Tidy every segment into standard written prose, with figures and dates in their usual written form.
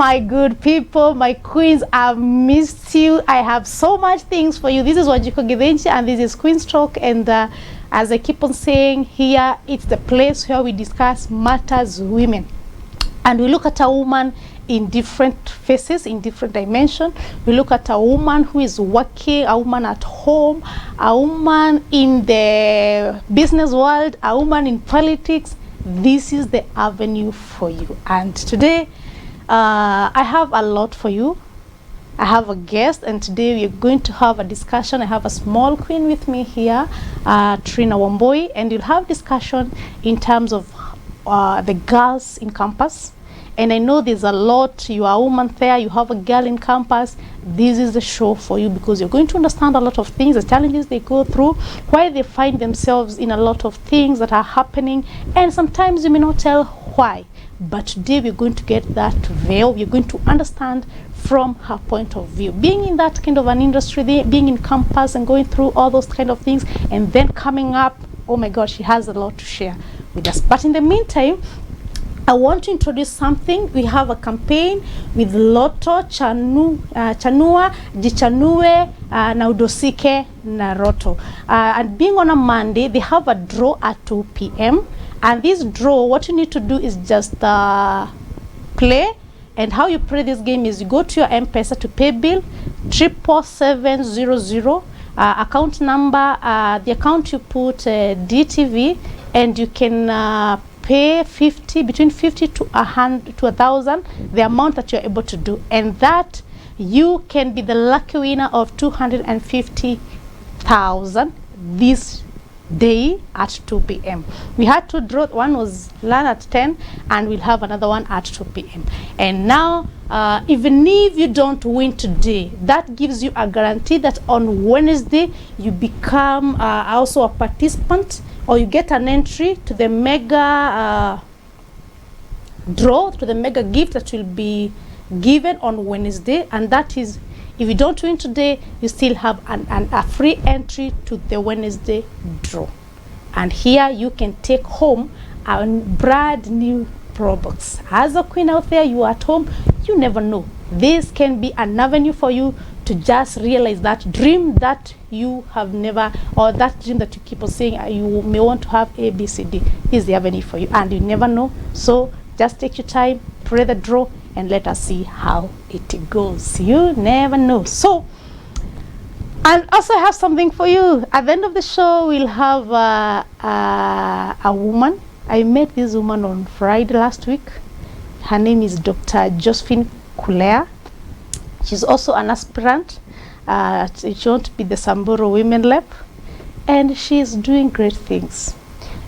my good people, my queens, I've missed you. I have so much things for you. This is Lydiah Githinji and this is Queen's Talk, and as I keep on saying here, it's the place where we discuss matters women, and we look at a woman in different faces, in different dimensions. We look at a woman who is working, a woman at home, a woman in the business world, a woman in politics. This is the avenue for you. And today I have a lot for you. I have a guest, and today we are going to have a discussion. I have a small queen with me here, Trinah Wambui, and you'll have discussion in terms of the girls in campus. And I know there's a lot, you are a woman there, you have a girl in campus. This is the show for you, because you're going to understand a lot of things, the challenges they go through, why they find themselves in a lot of things that are happening, and sometimes you may not tell why. But today we're going to get that veil. We're going to understand from her point of view. Being in that kind of an industry, being in campus and going through all those kind of things, and then coming up, oh my God, she has a lot to share with us. But in the meantime, I want to introduce something. We have a campaign with Loto Chanua Jichanue na Udosike na Roto. And being on a Monday, they have a draw at 2 p.m. And this draw, what you need to do is just play. And how you play this game is you go to your M-Pesa to pay bill 77700. Account number, the account you put DTV, and you can pay between 50 to 100 to 1,000, the amount that you're able to do, and that you can be the lucky winner of 250,000 this day at 2 p.m. We had to draw. One was learned at 10, and we'll have another one at 2 p.m. And now, even if you don't win today, that gives you a guarantee that on Wednesday you become also a participant, or you get an entry to the mega draw, to the mega gift that will be given on Wednesday. And that is, if you don't win today, you still have a free entry to the Wednesday draw. And here you can take home a brand new Pro Box. As a queen out there, you are at home, you never know. This can be an avenue for you to just realize that dream that you have never, or that dream that you keep on saying you may want to have A, B, C, D. Is the avenue for you, and you never know. So just take your time, play the draw, and let us see how it goes. You never know. So, and also I have something for you. At the end of the show, we'll have a woman. I met this woman on Friday last week. Her name is Dr. Josephine Kulea. She's also an aspirant. She wants to be the Samburu Women Lab, and she's doing great things.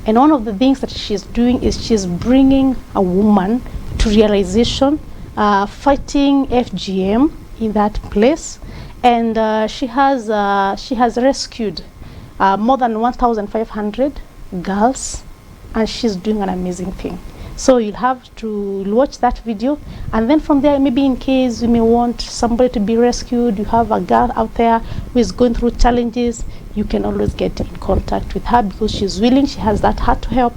And one of the things that she's doing is she's bringing a woman to realization, fighting FGM in that place, and she has rescued more than 1,500 girls, and she's doing an amazing thing. So you'll have to watch that video, and then from there, maybe in case you may want somebody to be rescued, you have a girl out there who is going through challenges, you can always get in contact with her, because she's willing, she has that heart to help.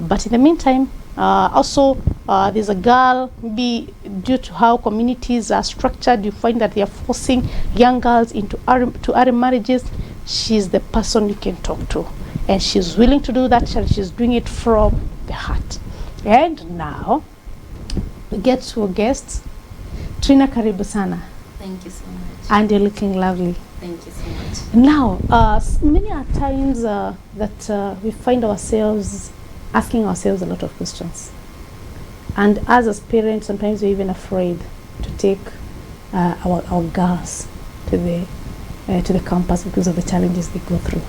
But in the meantime, also there's a girl, maybe due to how communities are structured, you find that they are forcing young girls into early marriages. She's the person you can talk to, and she's willing to do that, and she's doing it from the heart. And now we get to our guests. Trinah, karibu sana. Thank you so much. And you're looking lovely. Thank you so much. Now, many are times that we find ourselves asking ourselves a lot of questions. And as a parent, sometimes we're even afraid to take our girls to the campus because of the challenges they go through.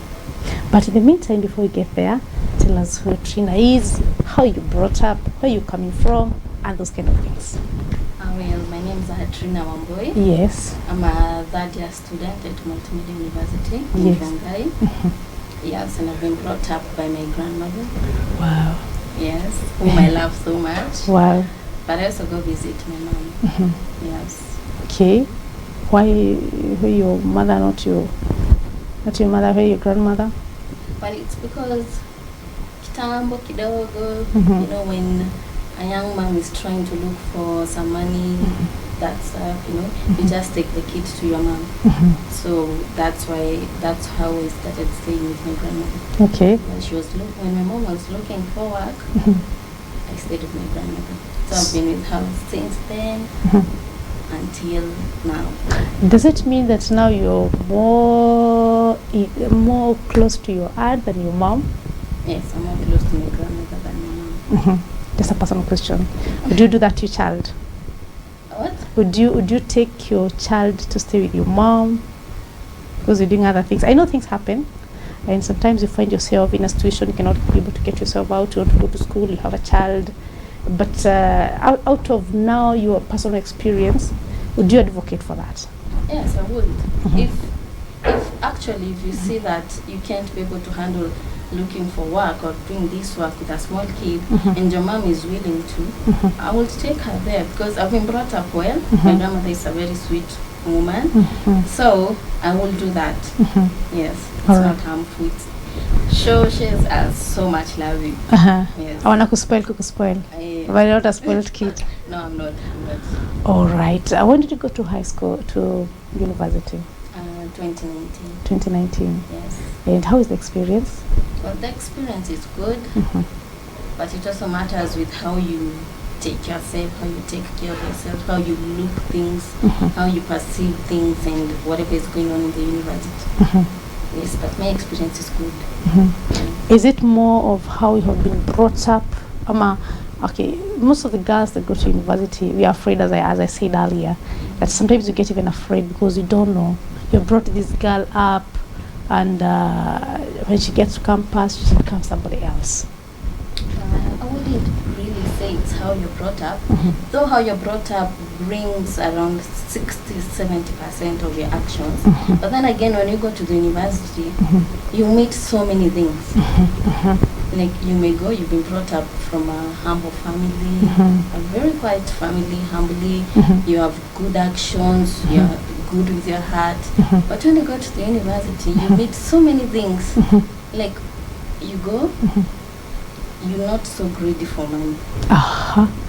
But in the meantime, before we get there, tell us who Trinah is, how you brought up, where you're coming from, and those kind of things. Well, my name is Trinah Wambui. Yes. I'm a third-year student at Multimedia University in Shanghai. Yes, and I've been brought up by my grandmother. Wow. Yes, whom I love so much. Wow. But I also go visit my mom. Yes. Okay. Why your mother, not your mother, why your grandmother? Well, it's because kitambo kidogo, you know, when a young mom is trying to look for some money, that stuff, you know, you just take the kid to your mom. So that's how I started staying with my grandmother. Okay. When my mom was looking for work, I stayed with my grandmother. So I've been with her since then until now. Does it mean that now you're more close to your aunt than your mom? Yes, I'm more close to my grandmother than my mom. Just a personal question. Would you do that to your child? What? Would you take your child to stay with your mom because you're doing other things? I know things happen, and sometimes you find yourself in a situation you cannot be able to get yourself out. You want to go to school, you have a child, but out of now your personal experience, would you advocate for that? Yes, I would. If you see that you can't be able to handle looking for work or doing this work with a small kid, and your mom is willing to, I will take her there, because I've been brought up well. My grandmother is a very sweet woman, so I will do that. Yes, it's not harmful. She has so much loving. Yes. I want to spoil, but I'm not a spoiled kid. No, I'm not. All right. When did you go to high school, to university? 2019. 2019. Yes. And how is the experience? Well, the experience is good, but it also matters with how you take yourself, how you take care of yourself, how you look things, how you perceive things, and whatever is going on in the university. Yes, but my experience is good. Is it more of how you have been brought up? Okay, most of the girls that go to university, we are afraid, as I said earlier, that sometimes you get even afraid because you don't know. You brought this girl up, and when she gets to campus, she becomes somebody else. I wouldn't really say it's how you're brought up, though how you're brought up brings around 60-70% of your actions. But then again, when you go to the university, you meet so many things. Like you've been brought up from a humble family, a very quiet family, humbly. You have good actions, you're good with your heart. But when you go to the university, you meet so many things. Like you go, you're not so greedy for money.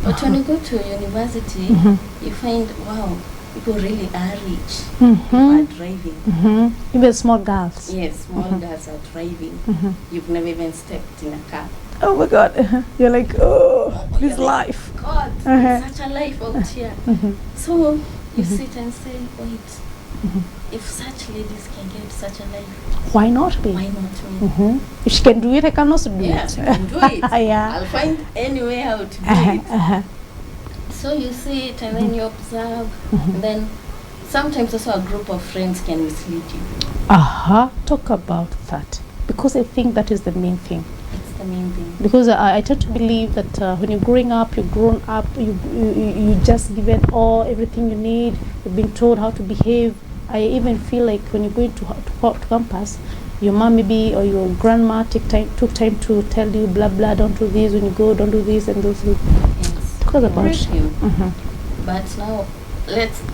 But when you go to university, you find, wow, people really are rich. People are driving. Even small girls. Yes, small girls are driving. You've never even stepped in a car. Oh my God. You're like, oh, this life. God, it's such a life out here. So you sit and say, wait, if such ladies can get such a life, why not me? Why not me? If she can do it, I can also do it. Yes, you can do it. Yeah. I'll find any way how to do it. So you sit and then you observe, and then sometimes also a group of friends can mislead you. Talk about that, because I think that is the main thing. It's the main thing. Because I tend to believe that when you're growing up, you're grown up, you just given everything you need. You've been told how to behave. I even feel like when you're going to campus, your mom maybe or your grandma took time to tell you blah blah, don't do this when you go, don't do this and those things. Yes. Because about you. But now,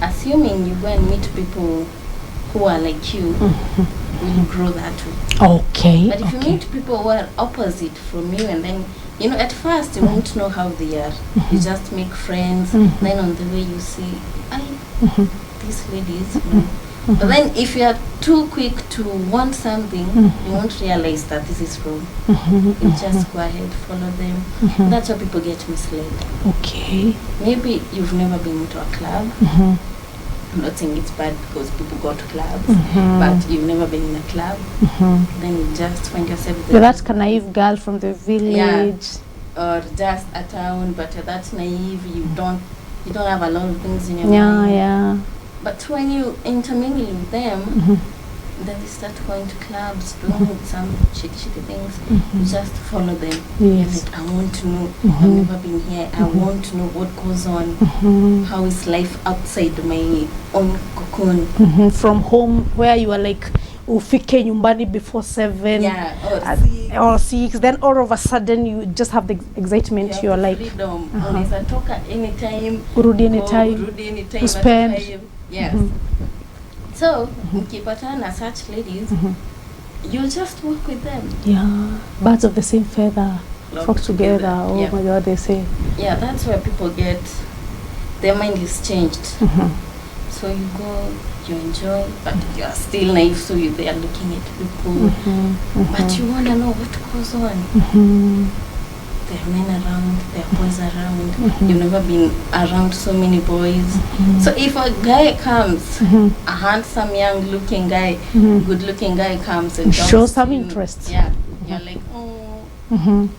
assuming you go and meet people who are like you, will you grow that way? Okay. But if you meet people who are opposite from you, and then at first you won't know how they are. You just make friends. Then on the way you see, these ladies. But then if you are too quick to want something, you won't realize that this is wrong. You just go ahead, follow them. That's how people get misled. Okay. Maybe you've never been to a club. I'm not saying it's bad because people go to clubs, but you've never been in a club. Then you just find yourself there. You're that naive girl from the village. Or just a town, but you're that naive. You don't have a lot of things in your mind. Yeah. But when you intermingle with them, then they start going to clubs, doing some shitty things. You just follow them. Yes. Like, I want to know. I've never been here. I want to know what goes on. How is life outside my own cocoon? From home, where you are like, ufike nyumbani before 7 or 6, then all of a sudden you just have the excitement. You're like freedom. Unaweza toka anytime, urudi anytime, to spend. Yes. So ukipatana na such ladies, you'll just walk with them. Yeah, birds of the same feather. flock together. Oh yeah. my God, they say. Yeah, that's where people get, their mind is changed. So you go, you enjoy, but you are still naive, so they are looking at people. But you want to know what goes on. There are men around, there are boys around. You've never been around so many boys. So if a guy comes, a handsome, young-looking guy, good-looking guy comes and show some interest. Yeah, you're like, oh,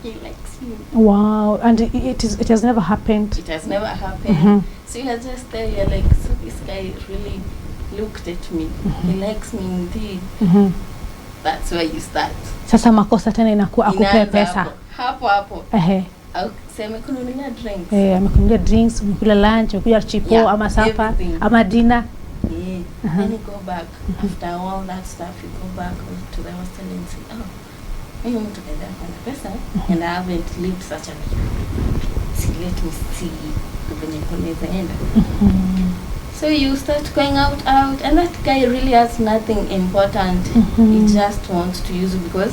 he likes you. Wow, and it has never happened. It has never happened. So you're just there, you're like, so this guy really looked at me. He likes me indeed. That's where you start. Sasa makosa tena inakuwa akupe pesa. Hapo. Au sema kununulia drinks. Amekununulia drinks, umekula lunch, umekuja chipo ama sapa ama dinner. Then you go back. After all that stuff, you go back to the hostel and say, oh, mimi mtu kadhaa kuna pesa and I haven't lived such a life. So let me see venye kunaweza enda. So you start going out, and that guy really has nothing important. He just wants to use you because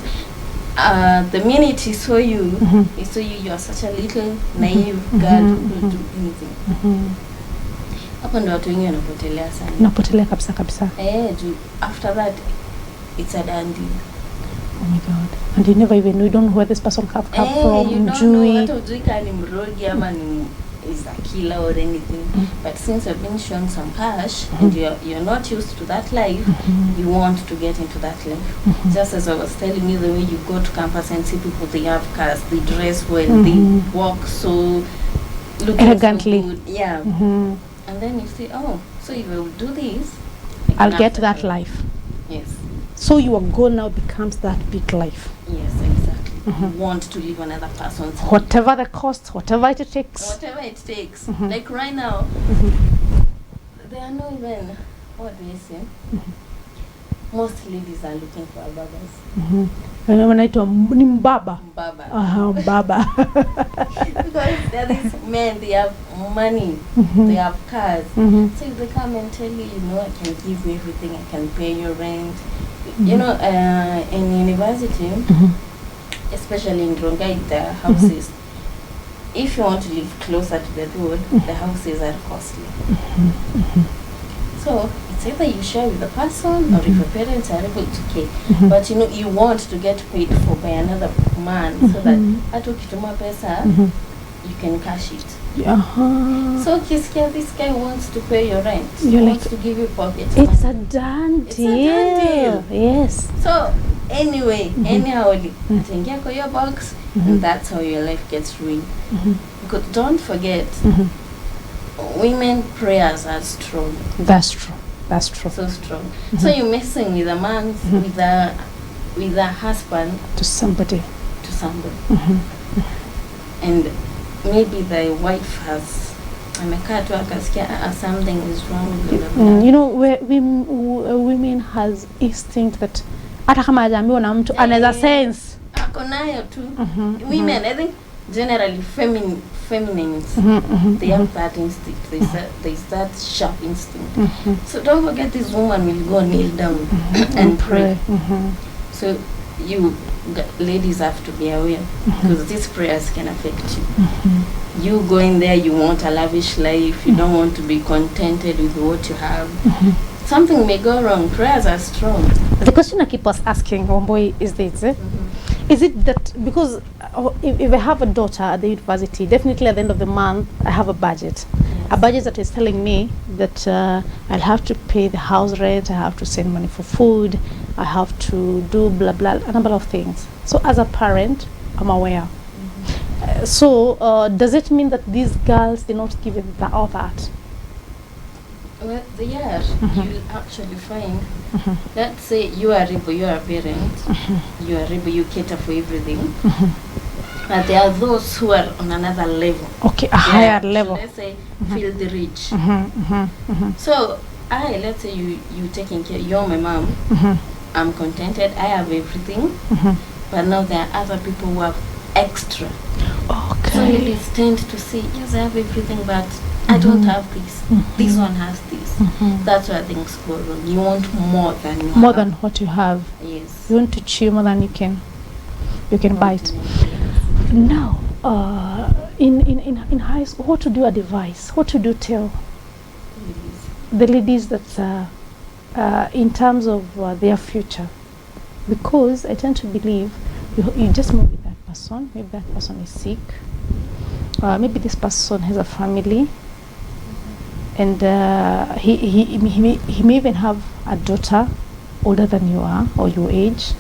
the minute he saw you, you are such a little naive girl who will do anything. Hapo ndo watu wengi wanapotelea sana. Napotelea kabisa. After that, it's a done deal. Oh my God. And you never even know, you don't know where this person come from. You don't know hata ujui kama ni mrogi ama ni is a killer or anything. But since you've been shown some cash and you're not used to that life, you want to get into that life. Just as I was telling you, the way you go to campus and see people, they have cars, they dress well, they walk so looking elegantly. So good. Yeah. And then you say, oh, so if I will do this, I'll get that life. Yes. So your goal now becomes that big life. Yes, exactly. You want to live another person's life. Whatever the cost, whatever it takes. Whatever it takes. Like right now, there are no even, what do you say? Most ladies are looking for WABABAZ. Wanaitwa ni mbaba. Mbaba. Because there are these men, they have money, they have cars. So if they come and tell you, I can give you everything, I can pay your rent. In university, especially in Rongai, the houses, if you want to live closer to the road, the houses are costly. So it's either you share with the person or if your parents are able to pay. But you want to get paid for by another man so that hata ukituma pesa, you can cash it. So this guy wants to pay your rent. He wants to give you pocket money. It's a done deal. Yes. So anyway, anyhow, atingia kwa your box, and that's how your life gets ruined. Because don't forget, women prayers are strong. That's true. So strong. So you're messing with a man, with a husband to somebody. And maybe the wife has amekaa tu akasikia something is wrong. Women has instinct that hata kama hajaambiwa na mtu anaweza sense. Ako nayo tu. Women, I think generally feminines, they have that instinct. They start sharp instinct. So don't forget, this woman will go kneel down and pray. So you ladies have to be aware because these prayers can affect you. You going there, you want a lavish life, you don't want to be contented with what you have. Something may go wrong. Prayers are strong. The question I keep us asking, Wambui, is this: is it that because if I have a daughter at the university, definitely at the end of the month I have a budget. A budget that is telling me that I'll have to pay the house rent, I have to send money for food, I have to do blah blah, a number of things. So as a parent, I'm aware. So does it mean that these girls did not give it all that? Well, they are. You'll actually find, let's say you are able, you are a parent, you are able, you cater for everything. But there are those who are on another level. Okay, a higher level. So let's say feel the rich. So let's say you taking care, you're my mom, I'm contented, I have everything. But now there are other people who have extra. Okay. So you tend to say, yes, I have everything, but I don't have this. This one has this. That's where things go wrong. You want more than you have. More than what you have. Yes. You want to chew more than you can bite. Now, in high school, what would you advise? What would you tell the ladies that in terms of their future? Because I tend to believe you just move with that person. Maybe that person is sick. Maybe this person has a family, and he may even have a daughter older than you are or your age.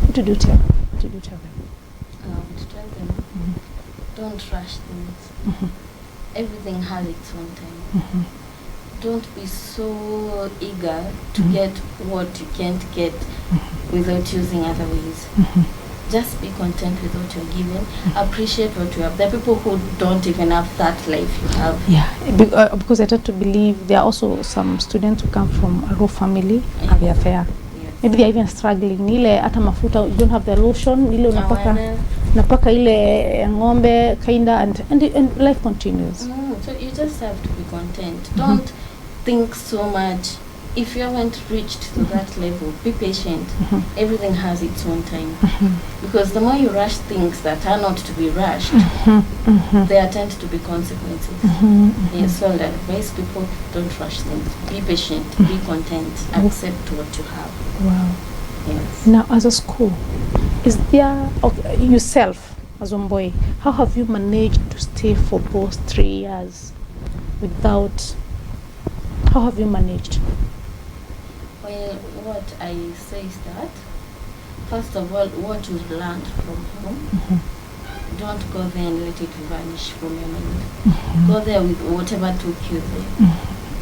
What do you tell them? What do you tell them? To tell them, don't rush things. Everything has its own time. Don't be so eager to get what you can't get without using other ways. Just be content with what you're given. Appreciate what you have. There are people who don't even have that life you have. Yeah, because I tend to believe there are also some students who come from a raw family and they are fair. Maybe they are even struggling. Ile hata mafuta, you don't have the lotion, ile unapaka ile ngombe kinda, and life continues. So you just have to be content. Don't think so much. If you haven't reached to that level, be patient. Everything has its own time. Because the more you rush things that are not to be rushed, there tend to be consequences. Yes, so I advise people, don't rush things. Be patient, be content, accept what you have. Wow. Yes. Now, as a school, is there, yourself, as Wambui, how have you managed to stay for both 3 years without, how have you managed? Well, what I say is that, first of all, what you've learned from home, don't go there and let it vanish from your mind. Go there with whatever took you there.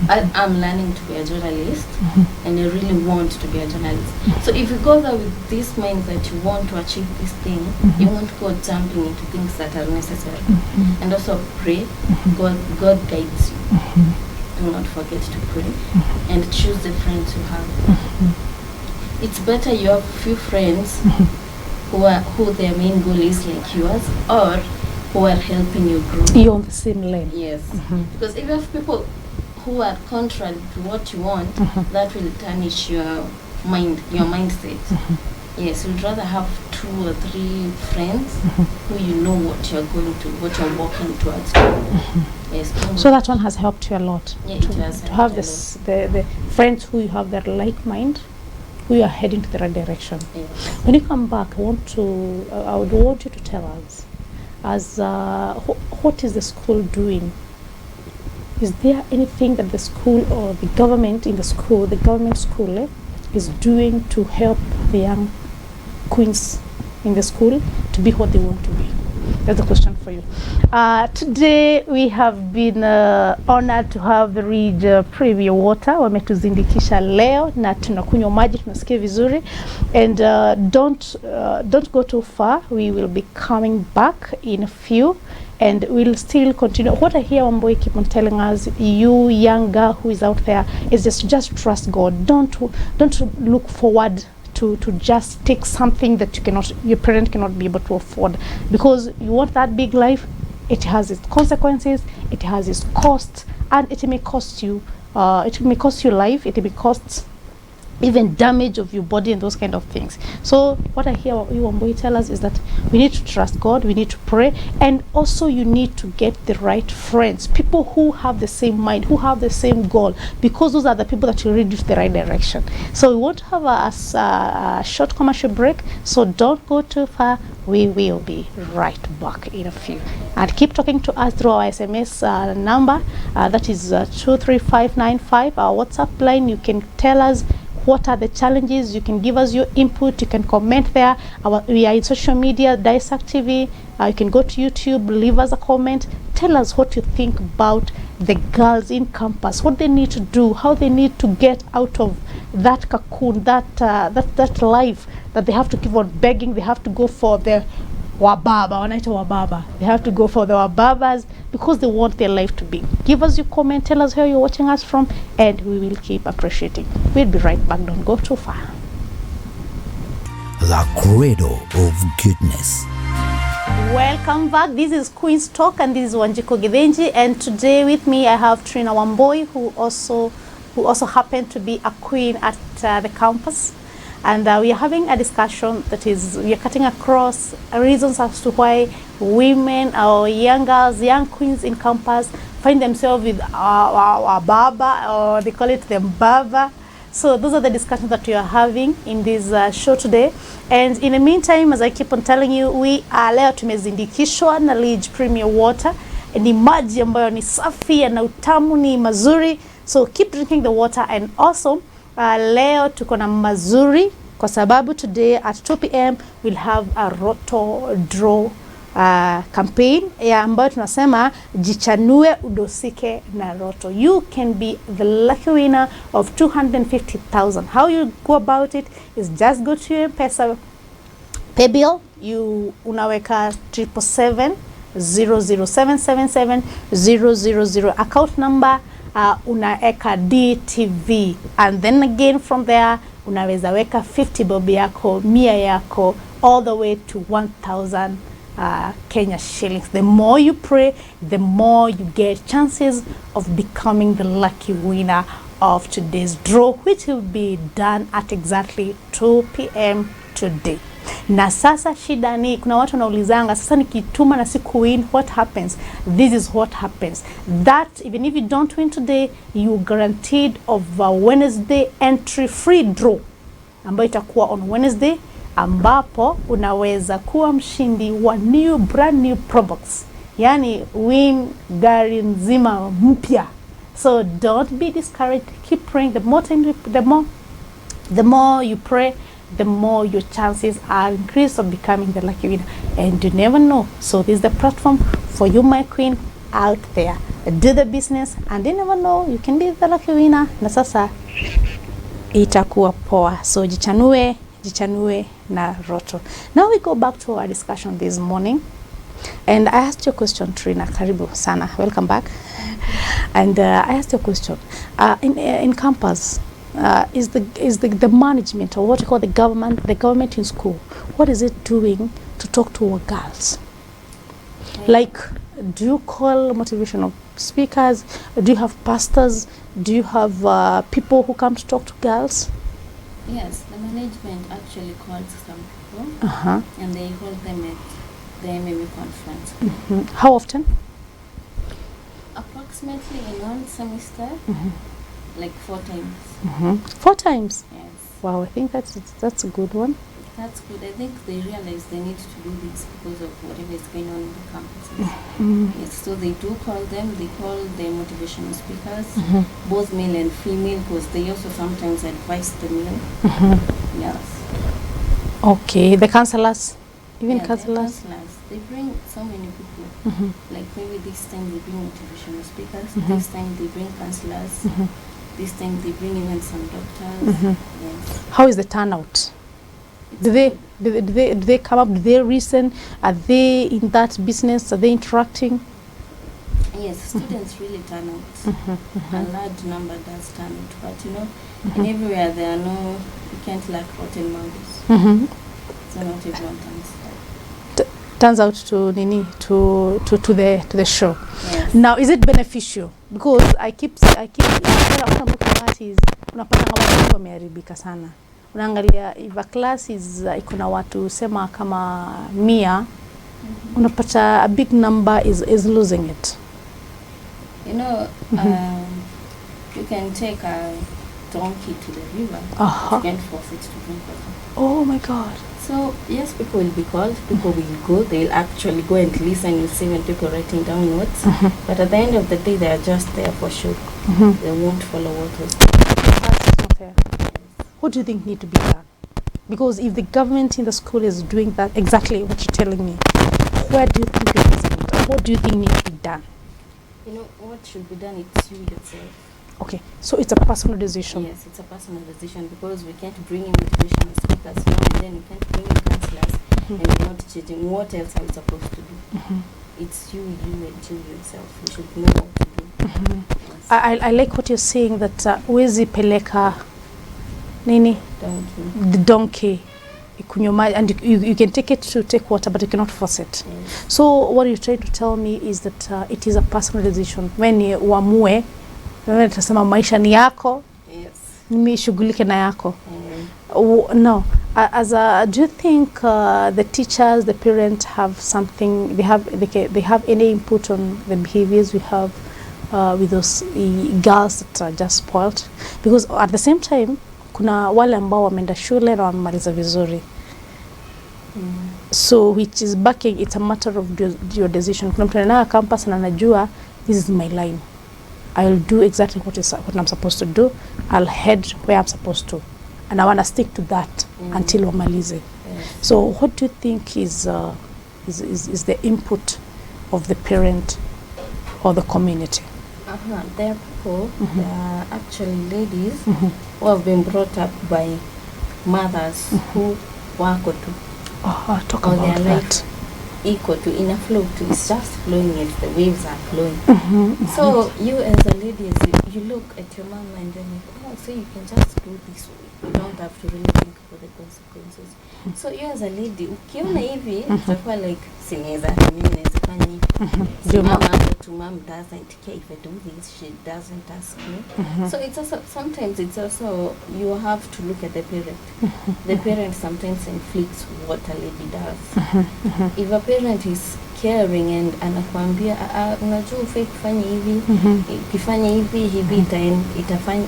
I'm learning to be a journalist, and I really want to be a journalist. So if you go there with this mind that you want to achieve this thing, you won't go jumping into things that are necessary. And also pray, God guides you. Do not forget to pray and choose the friends you have. It's better you have few friends who their main goal is like yours, or who are helping you grow. You're on the same lane. Yes. Because if you have people who are contrary to what you want, that will tarnish your mind, your mindset. Yes, you'd rather have 2 or 3 friends who you know what you're walking towards. Yes. So that one has helped you a lot. Yeah, it has to have this, the friends who you have their like mind, who you are heading to the right direction. Yes. When you come back, I would want you to tell us, as what is the school doing? Is there anything that the school or the government in the school, the government school, is doing to help the young queens in the school to be what they want to be? That's the question for you. Today we have been honored to have the Ridge Privy Water. Wametuzindikisha leo na tunakunywa maji, tunasikia vizuri. And don't go too far. We will be coming back in a few, and we'll still continue. What I hear Wambui keep on telling us, you young girl who is out there, is just trust God. Don't look forward to just take something that your parent cannot be able to afford, because you want that big life. It has its consequences, it has its costs, and it may cost you life, it may cost even damage of your body and those kind of things. So what I hear you Wambui tell us is that we need to trust God, we need to pray, and also you need to get the right friends, people who have the same mind, who have the same goal, because those are the people that will lead you to the right direction. So we want to have a short commercial break, so don't go too far. We will be right back in a few. And keep talking to us through our SMS number, that is 23595, our WhatsApp line. You can tell us what are the challenges, you can give us your input, you can comment there. We are in social media, DaESAK TV. You can go to YouTube, leave us a comment, tell us what you think about the girls in campus, what they need to do, how they need to get out of that cocoon, that life that they have to keep on begging. They have to go for the wababa, they have to go for the wababas because they want their life to be. Give us your comment, tell us where you're watching us from, and we will keep appreciating. We'll be right back, don't go too far. The Cradle of Goodness. Welcome back. This is Queen's Talk, and this is Lydiah Githinji, and today with me I have Trinah Wambui, who also happened to be a queen at the campus. and we are having a discussion that is, we are cutting across reasons as to why women or young girls, young queens in campus find themselves with a baba, or they call it the baba. So those are the discussions that we are having in this show today. And in the meantime, as I keep on telling you, we are leo tumezindikishwa na Lydiah Premier Water. Ni maji ambayo ni safi na utamu ni mazuri. So keep drinking the water. And also leo tuko na mazuri kwa sababu today at 2 p.m. we'll have a Roto draw campaign ya ambayo tunasema jichanue udosike na Roto. You can be the lucky winner of 250,000. How you go about it is just go to your M-Pesa pay bill, you unaweka 777-00777-000 account number, unaeka DTV, and then again from there unaweza weka 50 bob yako, 100 yako, all the way to 1,000 Kenya shillings. The more you pray, the more you get chances of becoming the lucky winner of today's draw, which will be done at exactly 2 p.m. today. Na sasa shida ni kuna watu wanaulizanga, sasa nikituma na siku win, what happens? This is what happens. That even if you don't win today, you guaranteed of a Wednesday entry free draw ambayo itakuwa on Wednesday, ambapo unaweza kuwa mshindi wa brand new Probox. Yani win gari nzima mpya. So don't be discouraged. Keep praying. The more you pray, the more your chances are increased of becoming the lucky winner. And you never know. So this is the platform for you, my queen, out there. Do the business, and you never know, you can be the lucky winner. Na sasa itakuwa poa. So jichanue na Roto. Now we go back to our discussion this morning. And I asked you a question, Trinah. Karibu sana. Welcome back. And I asked you a question. In campus, is the management, or what you call the government in school, what is it doing to talk to our girls? Like, do you call motivational speakers? Do you have pastors? Do you have people who come to talk to girls? Yes, the management actually calls some people, and they hold them at the MMA conference. How often? Approximately in one semester, like 4 times. 4 times? Yes. Wow, I think that's a good one. That's good. I think they realize they need to do this because of whatever is going on in the campuses. Yes, so they do call them. They call the motivational speakers, both male and female, because they also sometimes advise the male. Yes. Okay, the counselors, even counselors. They bring so many people. Like maybe this time they bring motivational speakers. This time they bring counselors. This time they bring even some doctors. Yes. How is the turnout? Do they come up? Do they listen? Are they in that business? Are they interacting? Yes, students really turn out. A large number does turn out, but you know, in everywhere there are no, you can't lack rotten mouths. So not everyone turns out to the show. Yes. Now, is it beneficial? Because I keep unapata watu wameharibika sana. Unaangalia if a class is ikuna watu sema kama 100, unapata a big number is losing it. You know, you can take a donkey to the river. You can't force it to drink water. Oh my God. So yes, people will be called, people will go, they'll actually go and listen. You see when people writing down notes, but at the end of the day they are just there for show. They won't follow what was done. That's not fair. What do you think need to be done? Because if the government in the school is doing that, exactly what you're telling me, where do you think it is? What do you think needs to be done? You know, what should be done, it's you yourself. Okay, so it's a personal decision. Yes, it's a personal decision, because we can't bring in motivational speakers now and then, we can't bring in counselors, and we're not changing. What else are we supposed to do? It's you and you yourself. You should know what to do. Yes. I like what you're saying, that wezi peleka nini? Donkey. The donkey. And you can take it to take water, but you cannot force it. Yes. So what you're trying to tell me is that it is a personal decision. When you uamue, wewe utasema maisha ni yako, yes, mimi shughulike na yako. No. Do you think the teachers, the parents have something? They have any input on the behaviors we have with those girls that are just spoiled? Because at the same time, kuna wale ambao wameenda shule na wamemaliza vizuri. So which is backing, it's a matter of your decision. Kuna mtu anaenda campus na anajua this is my line. I'll do exactly what I'm supposed to do. I'll head where I'm supposed to. And I want to stick to that until wamalize. Yes. So what do you think is the input of the parent or the community? There are people, there are actually ladies who have been brought up by mothers who work to talk about that. Equal to, in a flow to, it's just flowing as the waves are flowing. So you as a lady, you look at your mom and then you go, oh, so you can just do this way. You don't have to really think about the consequences. So you as a lady, ukiona hivi, utakuwa like, sineza, mimi naweza fanya hivi. Mom doesn't care if I do this, she doesn't ask me. So it's also, sometimes it's also, you have to look at the parent. The parent sometimes inflicts what a lady does. If a parent is caring and anakuambia, unajua ufai kufanya hivi, ukifanya hivi, itafanya,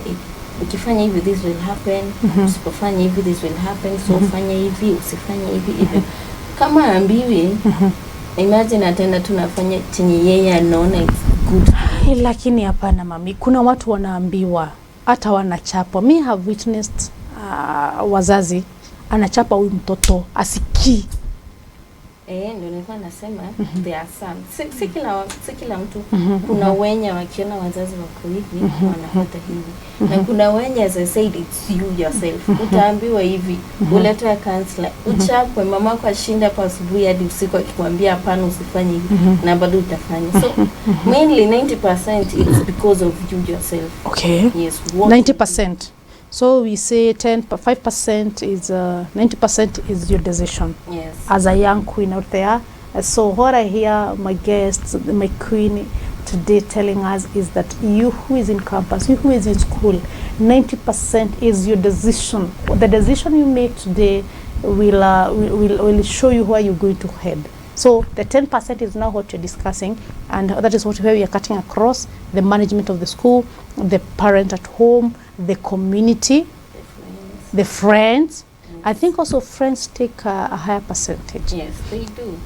ukifanya hivi, this will happen, usipofanya hivi, this will happen, so ufanya hivi, usifanya hivi. Kama ambiwi, imagine atenda tunafanya chenye yeye anaona it's good. Lakini hapana mami, kuna watu wanaambiwa, hata wanachapwa. Me have witnessed wazazi anachapa huyu mtoto asikii. Ndio nilikuwa nasema there are some. Si kila mtu. Kuna wenye wakiona wazazi wako hivi wanafuata hivi. Na kuna wenye, as I said, it's you yourself. Utaambiwa hivi, uletwe counselor, uchapwe, mamako ashinda hapa asubuhi hadi usiku akikwambia hapana usifanye hivi, na bado utafanya. So mainly 90% it's because of you yourself. Okay. Yes. 90%. So we say 5% is 90% is your decision. Yes. As a young queen out there. So what I hear my guests, my queen today telling us is that you who is in campus, you who is in school, 90% is your decision. The decision you make today will show you where you're going to head. So the 10% is now what you're discussing, and that is where we are cutting across the management of the school, the parent at home, the community, the friends. I think also friends take a higher percentage. Yes, they do.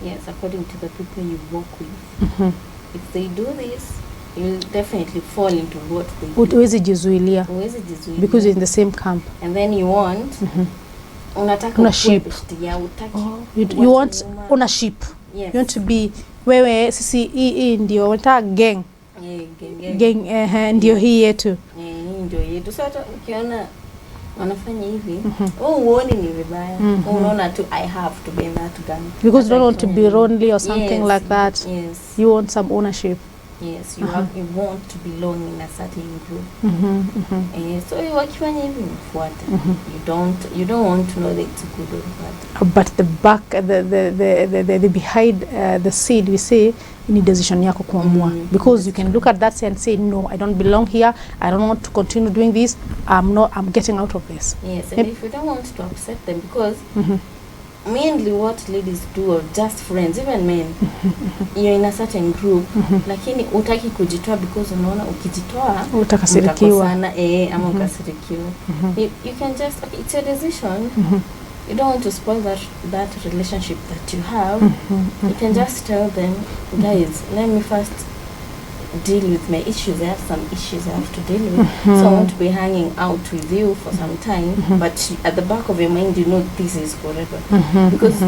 Yes, according to the people you work with. If they do this, you'll definitely fall into what they do. Huwezi jizuilia. Because you're in the same camp. And then you want unataka ownership. You want ownership. Yes. You want to be wewe sisi hii ndio unataka gang. Gang ndio hii yetu. Ndio yetu. So ukiona wanafanya hivi, uone ni vibaya. Unaona tu I have to be in that gang. Because you don't want to be lonely or something like that. Yes. You want some ownership. Yes, you want to belong in a certain group. So you wakifanya hivi mfuata. You don't want to know that it's good or bad. But the behind the seed, we say ni decision yako kuamua. Because you can look at that and say no, I don't belong here. I don't want to continue doing this. I'm getting out of this. Yes, and if you don't want to upset them, because mainly what ladies do, or just friends, even men, you're in a certain group, lakini utaki kujitoa because unaona ukijitoa utakasirikiwa ama ukasirikiwa. You can just, okay, it's your decision. You don't want to spoil that relationship that you have. You can just tell them, guys, let me first deal with my issues. I have some issues I have to deal with. So I want to be hanging out with you for some time, but at the back of your mind, you know this is forever. Because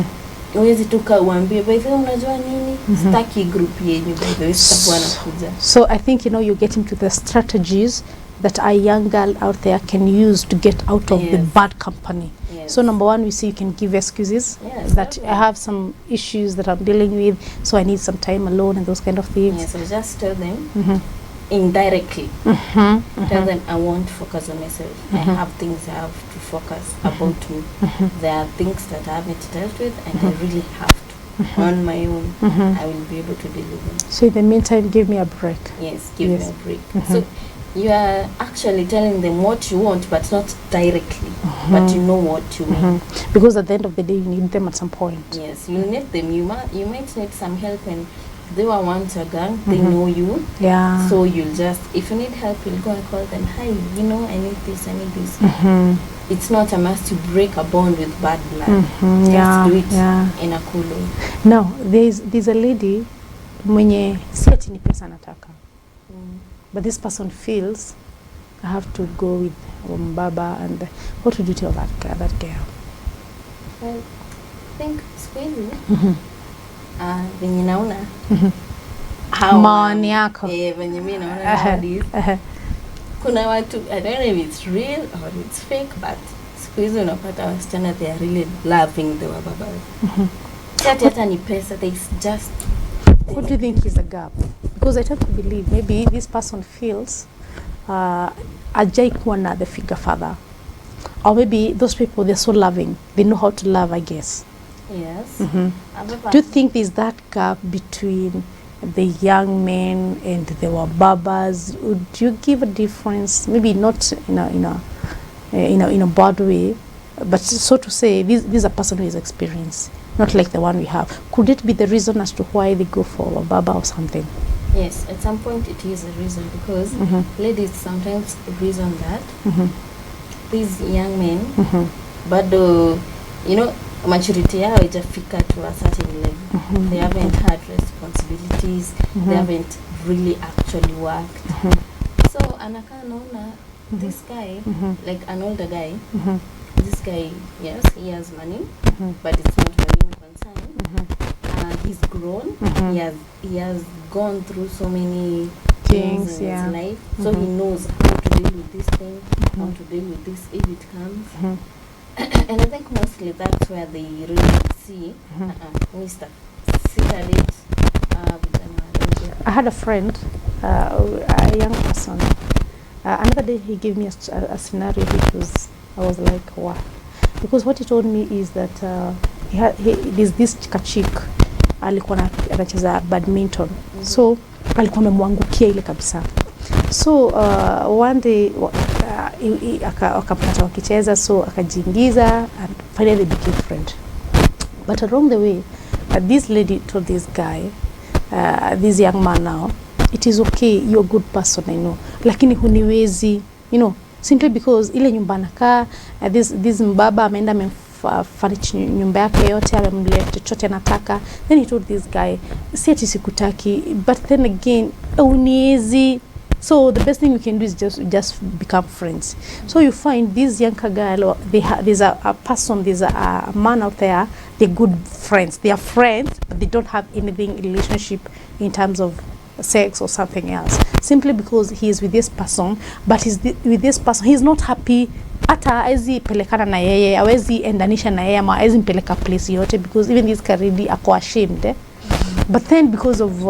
uwezi tuka uambie, by the way, unajua nini? Staki group yenyu, by the way, sitakuwa nakuja. So I think, you know, you're getting to the strategies that a young girl out there can use to get out of the bad company. So number one, we see you can give excuses that I have some issues that I'm dealing with, so I need some time alone and those kind of things. So just tell them indirectly. Tell them I won't focus on myself. I have things I have to focus about me. There are things that I haven't dealt with and I really have to. On my own, I will be able to deal with them. So in the meantime, give me a break. Yes, give me a break. So you are actually telling them what you want, but not directly, but you know what you mean. Because at the end of the day, you need them at some point. Yes, you need them. You might need some help, and they were once a gang. They know you. Yeah. So you'll just, if you need help, you'll go and call them. Hi, you know, I need this. I need this. It's not a must to break a bond with bad blood. Just do it in a cool way. Now, there's a lady mwenye si ati ni pesa nataka. But this person feels I have to go with Baba, and what would you tell that girl? Well, I think squeeze. Venye naona. Maoni yako. Venye mimi naona hadi. Kuna watu, I don't know if it's real or it's fake, but squeeze unapata wasichana, they are really loving the WABABAZ. Hata ni pesa, they just. What do you think is the gap? Because I tend to believe maybe this person feels ajai kuwa na the figure father, or maybe those people, they're so loving, they know how to love, I guess. Yes. Do you think there's that gap between the young men and the WABABAZ? Would you give a difference? Maybe not in a bad way, but so to say, this is a person who is experienced, not like the one we have. Could it be the reason as to why they go for WABABA or something? Yes, at some point it is a reason, because ladies sometimes reason that these young men, but you know, maturity yao haijafika to a certain level. They haven't had responsibilities. They haven't really actually worked. So anakaa naona this guy, like an older guy, this guy, yes, he has money, but it's not money concern. He's grown. He has gone through so many things in his life, so he knows how to deal with this thing, how to deal with this if it comes. And I think mostly that's where they really see Mr. I had a friend, a young person. Another day he gave me a scenario which I was like, wow. Because what he told me is that there's this chick alikuwa anacheza badminton. So alikuwa amemwangukia ile kabisa. So one day akapata wakicheza, so akajiingiza, and finally they became friends. But along the way, this lady told this guy, this young man now, it is okay, you're a good person, I know, lakini huniwezi, you know, simply because ile nyumba nakaa, this mbaba ameenda amefurnish nyumba yake yote, amemleta chochote anataka. Then he told this guy, si ati sikutaki, but then again huniwezi. So the best thing we can do is just become friends. So you find this young girl, there's a person, there's a man out there, they're good friends. They are friends, but they don't have anything relationship in terms of sex or something else. Simply because he is with this person, but with this person, he's not happy. Hata hawezi pelekana na yeye, hawezi endanisha na yeye, ama hawezi mpeleka place yote, because even this karidi ako ashamed. But then because of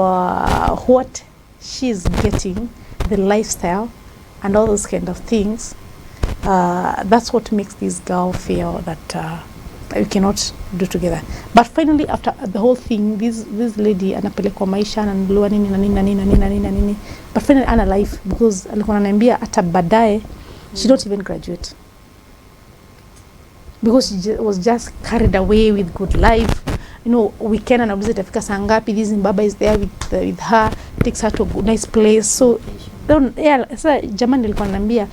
what she's getting, the lifestyle and all those kind of things, that's what makes this girl feel that we cannot do together. But finally, after the whole thing, this lady anapelekwa maisha, ananunuliwa nini na nini na nini na nini na nini, but finally ana life, because alikuwa ananiambia hata baadaye she don't even graduate, because she was just carried away with good life. You know, weekend anauliza itafika saa ngapi, this Zimbabwe is there with her, takes her to a nice place. So yeah, sasa jamani nilikuwa ananiambia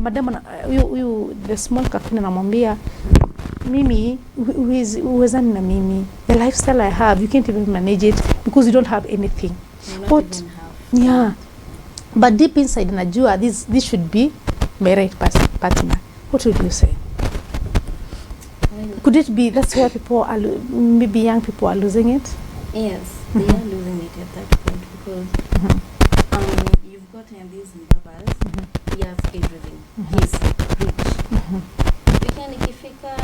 madam, huyu the small captain anamwambia mimi uwezani na mimi, the lifestyle I have, you can't even manage it because you don't have anything. But yeah, but deep inside najua this should be my right partner. What would you say? Could it be that's where people are, maybe young people are losing it? Yes, they are losing it at that point, because you've got these WABABAZ, he has everything. He's rich. Weekend ikifika,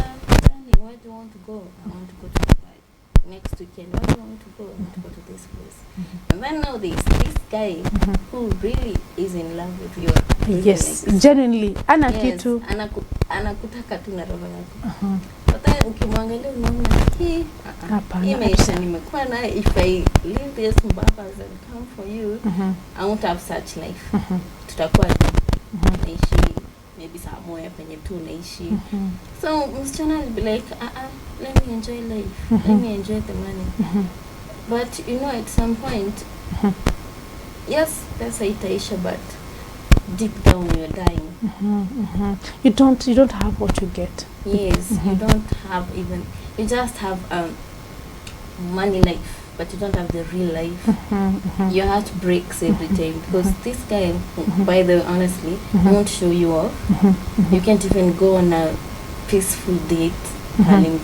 where do you want to go? I want to go to Dubai. next weekend, where do you want to go? I want to go to this place. And then now there's this guy who really is in love with you. Yes, genuinely. Ana Yes, kitu. anakutaka tu na roho yako. But then ukimwangalia unaona hii Hapana. maisha nimekuwa naye, if I leave this WABABAZ and come for you, I won't have such life. Tutakuwa naishi maybe somewhere penye tu naishi. So msichana will be like, let me enjoy life. Let me enjoy the money. But you know, at some point, yes, pesa itaisha, but deep down you're dying. You don't have what you get. Yes, you don't have even, you just have money life, but you don't have the real life. Your heart breaks every time because this guy, by the way, honestly, won't show you off. You can't even go on a peaceful date. These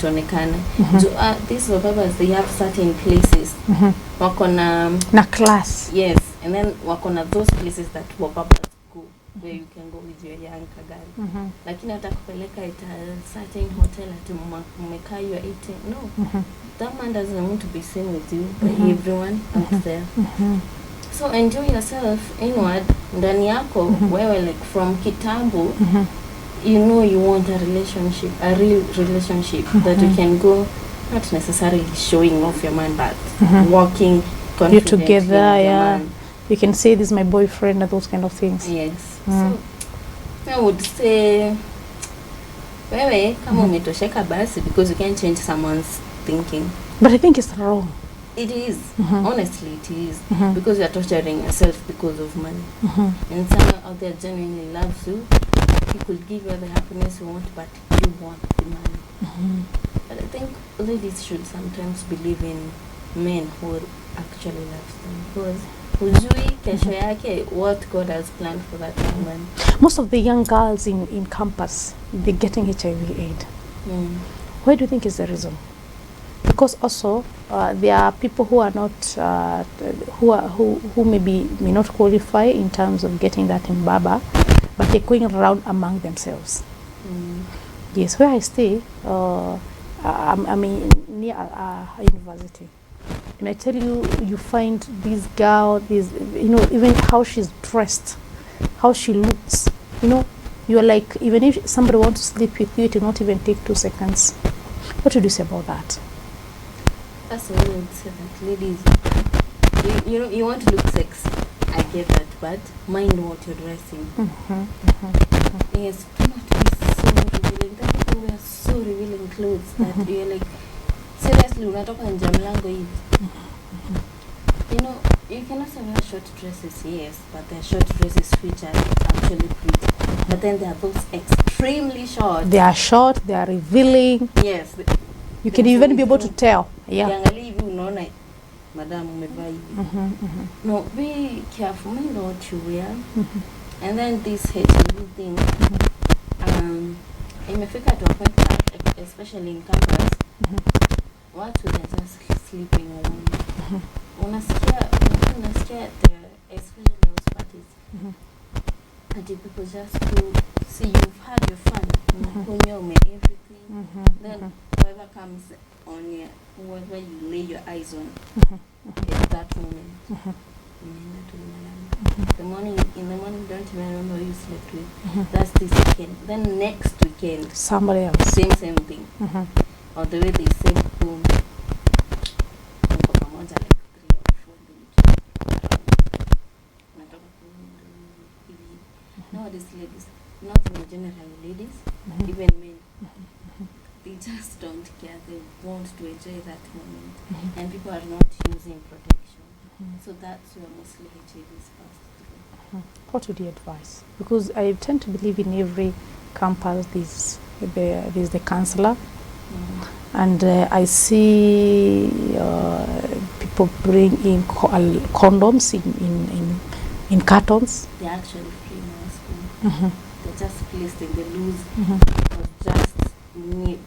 WABABAZ, they have certain places. Na class. Yes, and then wakona those places that WABABAZ go, where you can go with your young kagari. Lakini atakupeleka at a certain hotel at mmekaa you are eating. No, that man doesn't want to be seen with you by everyone out there. So enjoy yourself inward, ndani yako, wewe like from kitambo, you know you want a relationship, a real relationship that you can go, not necessarily showing off your man, but walking confidently. You're together, yeah. You can say this is my boyfriend and those kind of things. Yes. So I would say, wewe kama umetosheka basi, because you can't change someone's thinking. But I think it's wrong. It is. Honestly, it is. Because you are torturing yourself because of money. And someone out there genuinely loves you. He could give you the happiness you want, but you want the money. But I think ladies should sometimes believe in men who actually loves them. Because hujui kesho yake what God has planned for that woman. Most of the young girls in campus, they're getting HIV/AIDS. Why do you think is the reason? Because also there are people who are not who may not qualify in terms of getting that in Baba, but they're going around among themselves. Yes, where I stay, I mean near a university, and I tell you, you find this girl, even how she's dressed, how she looks, you're like, even if somebody wants to sleep with you, it will not even take 2 seconds. What would you say about that? That's what I would say, that ladies, you want to look sexy. I get that, but mind what you're dressing. Yes, do not be so revealing. That people wear so revealing clothes that you're like, seriously, unatoka nje ya mlango hivi. You can also wear short dresses, yes, but there are short dresses which are actually pretty. But then there are those extremely short. They are short, they are revealing. Yes. You can even be able to tell. Yeah. Madam umevaa hivi. No, be careful, mind what you wear. And then this HIZI thing, imefika to a point that, especially in campus, what we are just sleeping around. Unasikia especially those parties, and people just to see you've had your fun, everything. Then whoever comes on you, whoever you lay your eyes on, at that moment, in the morning, don't even remember who you slept with. That's this weekend. Then next weekend, somebody else. Same thing. Or the way they say home. Nowadays, ladies, not even generally ladies, even men, they just don't care. They want to enjoy that moment, and people are not using protection. So that's where mostly HIV is passed. What would you advise? Because I tend to believe in every campus there's the counselor, and I see people bring in condoms in cartons. They're actually free now. They're just placed in the loose. Just need.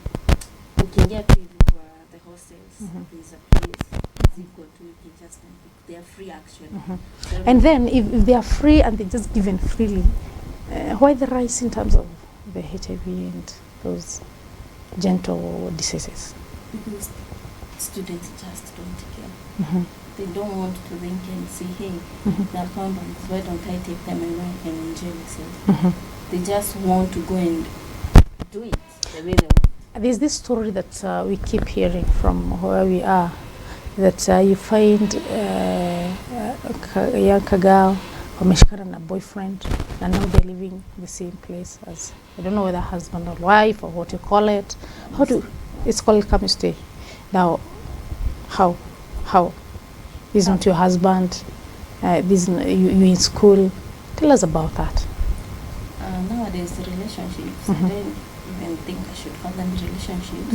You can get people for the hostels. There's a place. SIKU too. You can just they are free actually. And then if they are free and they're just given freely, why the rise in terms of the HIV and those genital diseases? Because students just don't care. They don't want to think and say, hey, the accountants, why don't I take them and I can enjoy myself? They just want to go and do it the way they want. There's this story that we keep hearing from where we are, that you find a young girl wameshikana na boyfriend and now they're living the same place as, I don't know whether husband or wife or what you call it. It's called come stay. Now, how? This is not your husband, this you in school. Tell us about that. Nowadays, the relationships, I don't even think I should call them relationships.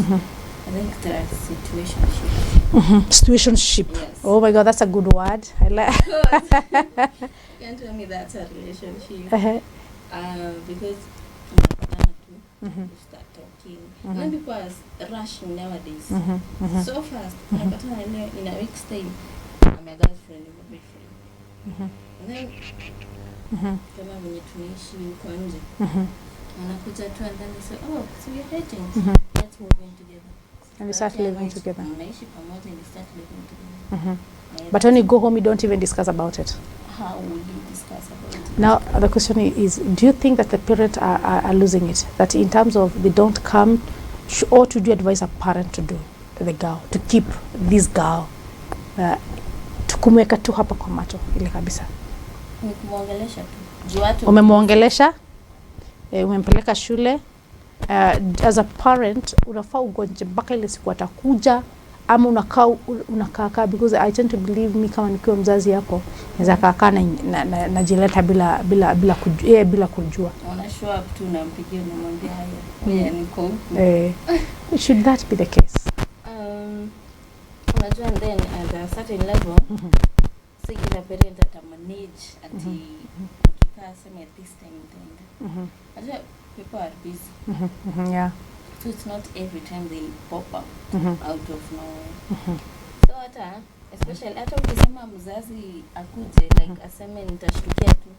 I think there are situationships. Situationship. Yes. Oh my God, that's a good word. I like. You can't tell me that's a relationship. Because you start talking. And then people are rushing nowadays. So fast. In a week's time, I'm a girlfriend, I'm a boyfriend. And then, kama venye tunaishi huko nje, wanakuja tu and then they say, oh, so we're dating. Let's move in together. And we start living together. Mnaishi pamoja and we start living together. But when you go home, you don't even discuss about it. How will you discuss about it? Now, the question is, do you think that the parents are losing it? That in terms of they don't come, or to do advise a parent to do, the girl, to keep this girl, to kumweka tu hapa kwa macho, ile kabisa. Ni kumwongelesha tu. Umemwongelesha, umempeleka shule, as a parent, unafaa ugonje mpaka ile siku atakuja, ama unakaa because I tend to believe me kama nikiwa mzazi hapo naweza kaa na jileta bila kujua. Una show up tu unampigia unamwambia haya niko. Should that be the case? Unajua and then at a certain level so kila parent atamanage ati akikaa sema at this time then. Unajua people are busy. Yeah. So it's not every time they pop up out of nowhere. So hata especially hata ukisema mzazi akuje like aseme nitashtukia tu.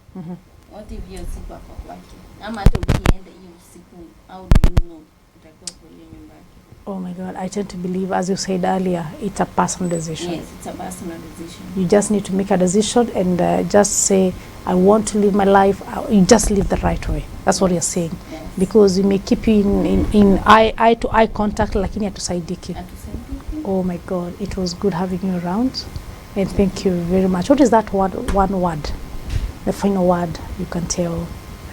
What if you siku hapo kwake? Ama hata ukienda hiyo siku, how do you know utakuwa kwa hiyo nyumba yake? Oh my God, I tend to believe, as you said earlier, it's a personal decision. Yes, it's a personal decision. You just need to make a decision and just say, I want to live my life. You just live the right way. That's what you're saying. Yes. Because we may keep you in eye to eye contact, lakini hatusaidiki. Oh my God, it was good having you around. And thank you very much. What is that one word? The final word you can tell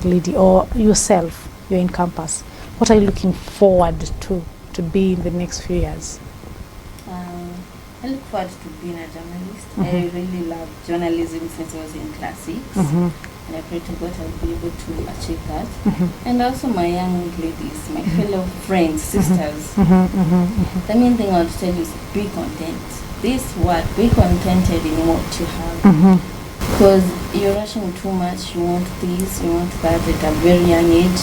Lydiah or yourself, you're in campus. What are you looking forward to be in the next few years? I look forward to being a journalist. I really love journalism since I was in class 6. And I pray to God I'll be able to achieve that. And also my young ladies, my fellow friends, sisters. The main thing I want to tell you is be content. This word, be contented in what you have. Because you're rushing too much, you want this, you want that at a very young age.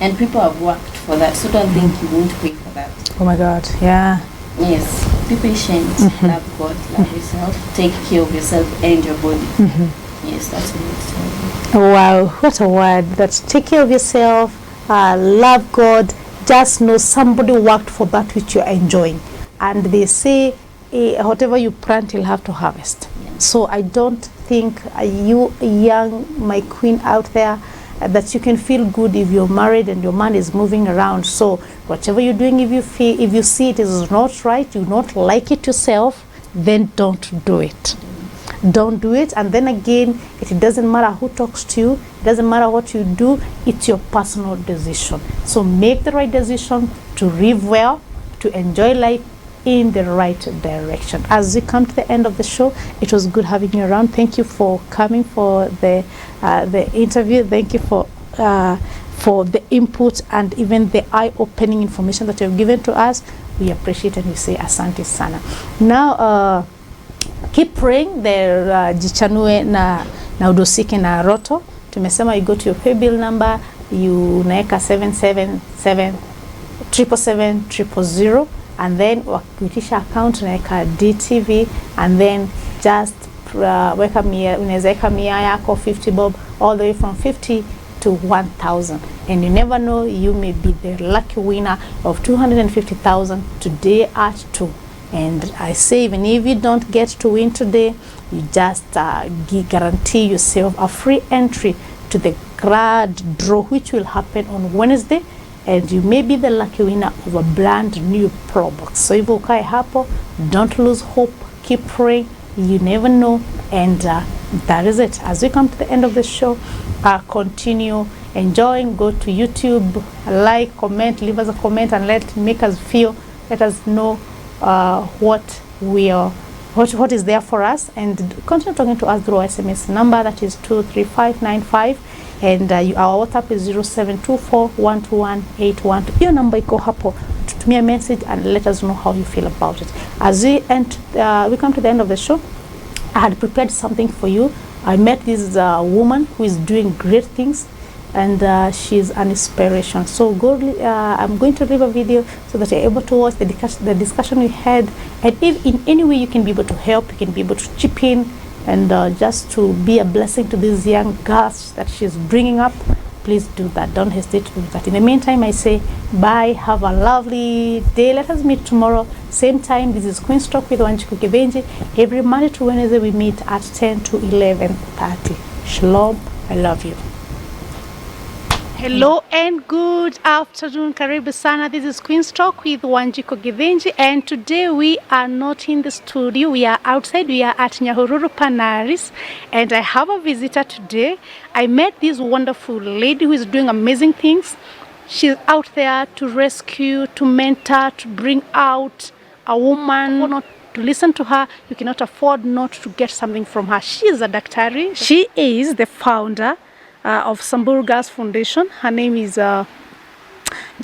And people have worked for that, so don't think you won't pay for that. Oh my God, yeah. Yes, be patient, love God, love yourself, take care of yourself and your body. Yes, that's what I'm saying. Wow, what a word. That's take care of yourself, love God, just know somebody worked for that which you're enjoying. And they say, whatever you plant, you'll have to harvest. Yeah. So I don't think you young, my queen out there, that you can feel good if you're married and your man is moving around. So whatever you're doing, if you see it is not right, you not like it yourself, then don't do it. Don't do it. And then again, it doesn't matter who talks to you, it doesn't matter what you do, it's your personal decision. So make the right decision to live well, to enjoy life in the right direction. As we come to the end of the show, it was good having you around. Thank you for coming for the interview. Thank you for the input and even the eye-opening information that you've given to us. We appreciate and we say asante sana. Now keep praying the jichanue na udosike na roto. Tumesema you go to your pay bill number, you naeka 777-777-000, and then wakitisha account naeka DTV, and then just weka unaweza weka mia yako 50 bob all the way from 50 to 1,000, and you never know, you may be the lucky winner of 250,000 today at 2. And I say, even if you don't get to win today, you just guarantee yourself a free entry to the grand draw, which will happen on Wednesday, and you may be the lucky winner of a brand new Pro Box. So if ukae hapo, don't lose hope, keep praying, you never know. And that is it. As we come to the end of the show, continue enjoying. Go to YouTube, like, comment, leave us a comment, and let us know what is there for us, and continue talking to us through our SMS number, that is 23595, and our WhatsApp is 0724121812. Hiyo number iko hapo, tutumia message and let us know how you feel about it. As we come to the end of the show, I had prepared something for you. I met this woman who is doing great things, and she's an inspiration. So I'm going to leave a video so that you're able to watch the discussion we had, and if in any way you can be able to help, you can be able to chip in, and just to be a blessing to these young girls that she's bringing up, please do that. Don't hesitate to do that. In the meantime, I say bye, have a lovely day. Let us meet tomorrow, same time. This is Queen's Talk with Wanjiku Githinji. Every Monday to Wednesday we meet at 10 to 11:30. Shalom, I love you. Hello and good afternoon, karibu sana. This is Queen's Talk with Wanjiku Githinji, and today we are not in the studio, we are outside. We are at Nyahururu Panaris, and I have a visitor today. I met this wonderful lady who is doing amazing things. She's out there to rescue, to mentor, to bring out a woman, not to listen to her. You cannot afford not to get something from her. She is a daktari. She is the founder of Samburu Girls Foundation. Her name is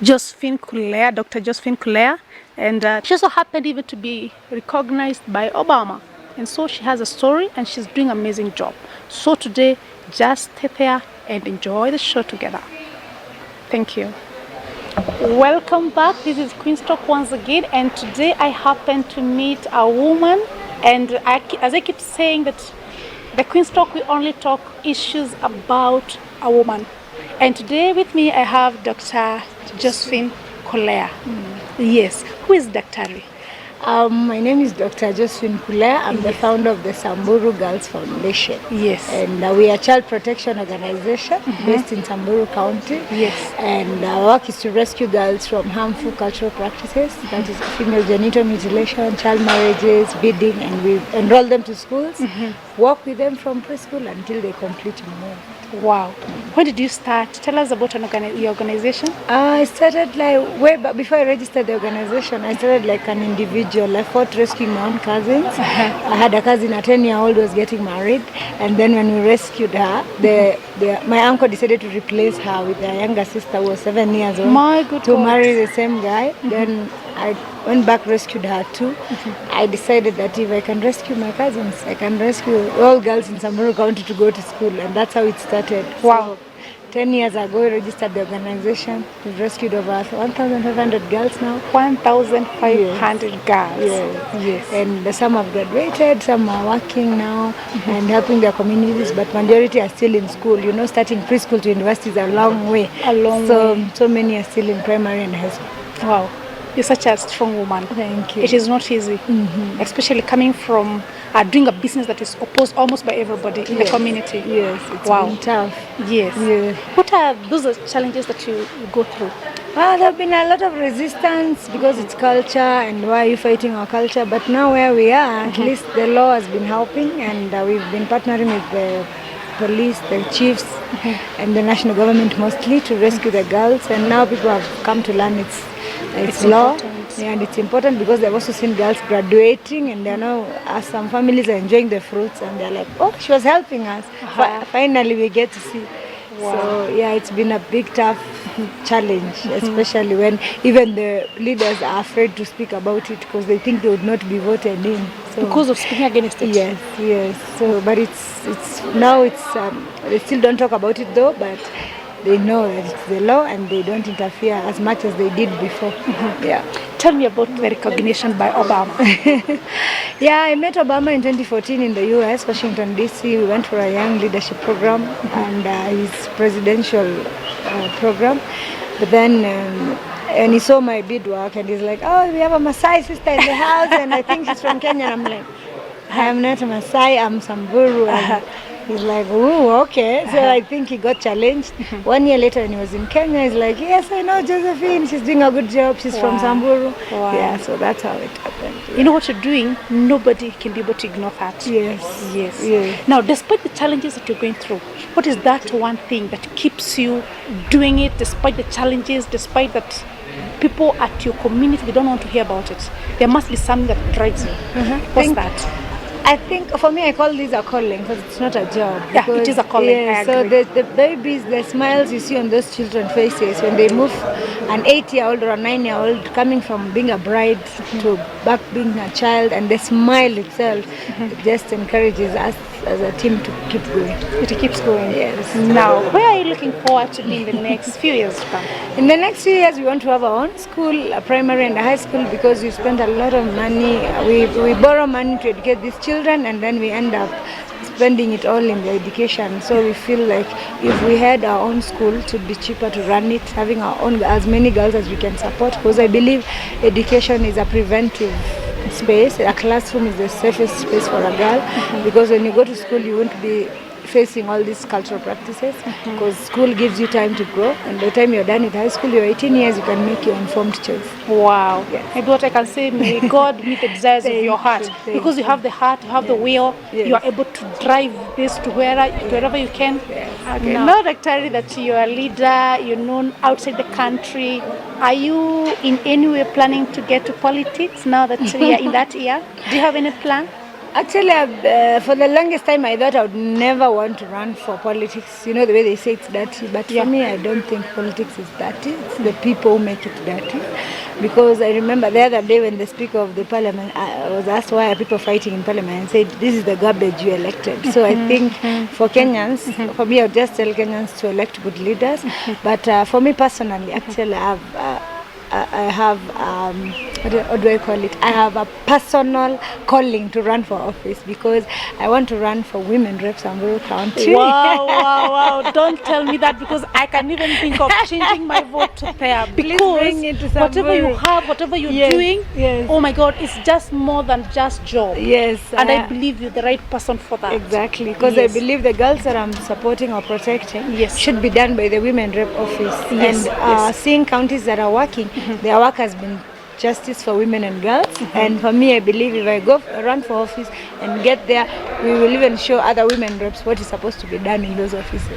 Josephine Kulea, Dr. Josephine Kulea, and she also happened even to be recognized by Obama. And so she has a story, and she's doing an amazing job. So today, just stay there and enjoy the show together. Thank you. Welcome back. This is Queen's Talk once again, and today I happen to meet a woman, and as I keep saying that the Queen's Talk, we only talk issues about a woman. And today with me I have Dr. Josephine Kulea. Yes, who is Daktari? My name is Dr. Josephine Kulea. I'm the founder of the Samburu Girls Foundation. Yes. And we are a child protection organization based in Samburu County. Yes. And our work is to rescue girls from harmful cultural practices, that is female genital mutilation, child marriages, beading, and we enroll them to schools, work with them from preschool until they complete more. Wow. When did you start? Tell us about your organization. I started like way back before I registered the organization. I started like an individual. I fought rescuing my own cousins. I had a cousin, a 10-year-old, was getting married, and then when we rescued her, my uncle decided to replace her with a younger sister who was 7 years old. My good to God. marry the same guy. Then I went back, rescued her too. I decided that if I can rescue my cousins, I can rescue all girls in Samburu County to go to school, and that's how it started. Wow. So, 10 years ago, we registered the organization. We've rescued over 1,500 girls now. 1,500 girls. Yes. Yes. And some have graduated, some are working now and helping their communities, but majority are still in school. You know, starting preschool to university is a long way. A long way. So many are still in primary and high school. Wow. You're such a strong woman. Thank you. It is not easy, especially coming from doing a business that is opposed almost by everybody in the community. Yes, it's been tough. Yes. Yeah. What are those challenges that you go through? Well, there have been a lot of resistance because it's culture and why are you fighting our culture? But now where we are, at least the law has been helping, and we've been partnering with the police, the chiefs, and the national government mostly to rescue the girls. And now people have come to learn it's law. Yeah, and it's important because they've also seen girls graduating, and they know some families are enjoying the fruits, and they're like, oh, she was helping us. Finally, we get to see. Wow. So yeah, it's been a big, tough challenge, especially when even the leaders are afraid to speak about it because they think they would not be voted in. So, because of speaking against it. Yes. So, but it's now they still don't talk about it though, but they know that it's the law and they don't interfere as much as they did before. Yeah. Tell me about the recognition by Obama. Yeah, I met Obama in 2014 in the US, Washington, D.C. We went for a young leadership program and his presidential program. But then And he saw my beadwork and he's like, oh, we have a Maasai sister in the house and I think she's from Kenya. And I'm like, I am not a Maasai, I'm Samburu. And he's like, oh, okay. So I think he got challenged. 1 year later when he was in Kenya, he's like, yes, I know Josephine. She's doing a good job. She's from Samburu. Wow. Yeah, so that's how it happened. Yeah. You know what you're doing? Nobody can be able to ignore that. Yes. Yes. Yes. Now, despite the challenges that you're going through, what is that one thing that keeps you doing it despite the challenges, despite that people at your community, they don't want to hear about it? There must be something that drives you. What's that? I think for me, I call this a calling because it's not a job. Yeah, it is a calling. Yeah, I so agree. the babies, the smiles you see on those children's faces when they move, an 8-year-old or a 9-year-old coming from being a bride to back being a child, and the smile itself just encourages us as a team to keep going. It keeps going. Yes. Now, where are you looking forward to be in the next few years to come? In the next few years, we want to have our own school, a primary and a high school, because we spend a lot of money. We borrow money to educate these children, and then we end up spending it all in the education. So we feel like if we had our own school, it would be cheaper to run it, having our own, as many girls as we can support, because I believe education is a preventive space. A classroom is the safest space for a girl, because when you go to school, you won't be facing all these cultural practices, because school gives you time to grow, and by the time you're done with high school, you're 18 years, you can make your informed choice. Wow. Yes. Maybe what I can say, may God meet the desires of your heart. Because you have the heart, you have the will, you are able to drive this to wherever you can. Okay. Now, Daktari, that you are a leader, you're known outside the country. Are you in any way planning to get to politics now that we are in that year? Do you have any plan? Actually, for the longest time, I thought I would never want to run for politics. You know, the way they say it's dirty. But for me, I don't think politics is dirty. It's the people who make it dirty. Because I remember the other day when the Speaker of the Parliament, I was asked why are people fighting in Parliament, and said, this is the garbage you elected. So I think for Kenyans, for me, I would just tell Kenyans to elect good leaders. But for me personally, actually, I have what do I call it? I have a personal calling to run for office, because I want to run for women reps in Samburu County. Wow. Don't tell me that, because I can even think of changing my vote to there. Because bring it to whatever you Samburu. have, whatever you're doing, oh my God, it's just more than just job. Yes. And I believe you're the right person for that. Exactly, because I believe the girls that I'm supporting or protecting should be done by the women rep office. And seeing counties that are working, their work has been justice for women and girls. And for me, I believe if I go run for office and get there, we will even show other women reps what is supposed to be done in those offices.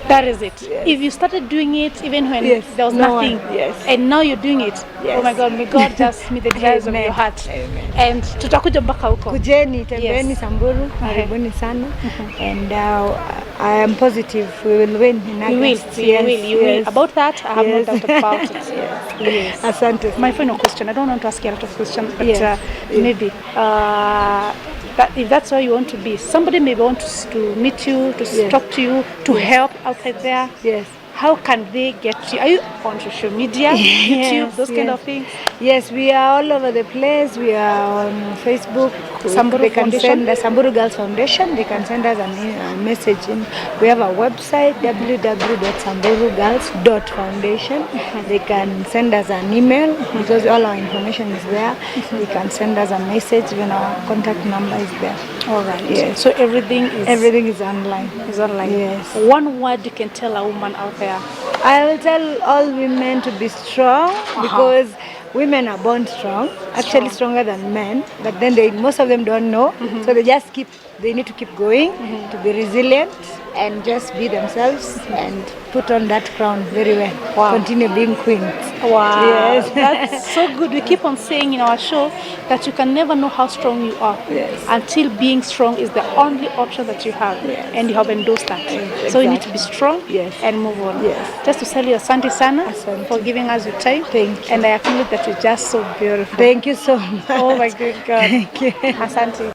That is it. If you started doing it even when there was nothing, and now you're doing it, oh my God, may God just meet the desires of your heart. Amen. And tutakuja mpaka huko. Kujeni, tembeeni Samburu, karibuni sana. And I am positive we will win in August. You will. About that, I have no doubt about it. Yes. Asante. My final question, I don't want to ask you a lot of questions, but maybe that if that's where you want to be, somebody maybe wants to meet you, to talk to you, to help outside there. Yes. How can they get you? Are you on social media, YouTube, those kind of things? Yes, we are all over the place. We are on Facebook. They can send us Samburu Girls Foundation. They can send us a message. We have a website, www.samburugirls.foundation. They can send us an email, because all our information is there. They can send us a message when our contact number is there. All right. Yes. So everything is online. Is online. Yes. One word you can tell a woman out there. I will tell all women to be strong, because women are born strong, actually stronger than men, but then most of them don't know. So they need to keep going, to be resilient and just be themselves and put on that crown very well. Continue being queens. Wow. Yes. That's so good. We keep on saying in our show that you can never know how strong you are until being strong is the only option that you have. And you have endorsed that. So you need to be strong and move on. Just to tell you, asante sana for giving us your time. Thank you. And I acknowledge that you're just so beautiful. Thank you so much. Oh my good God. Thank you. Asante.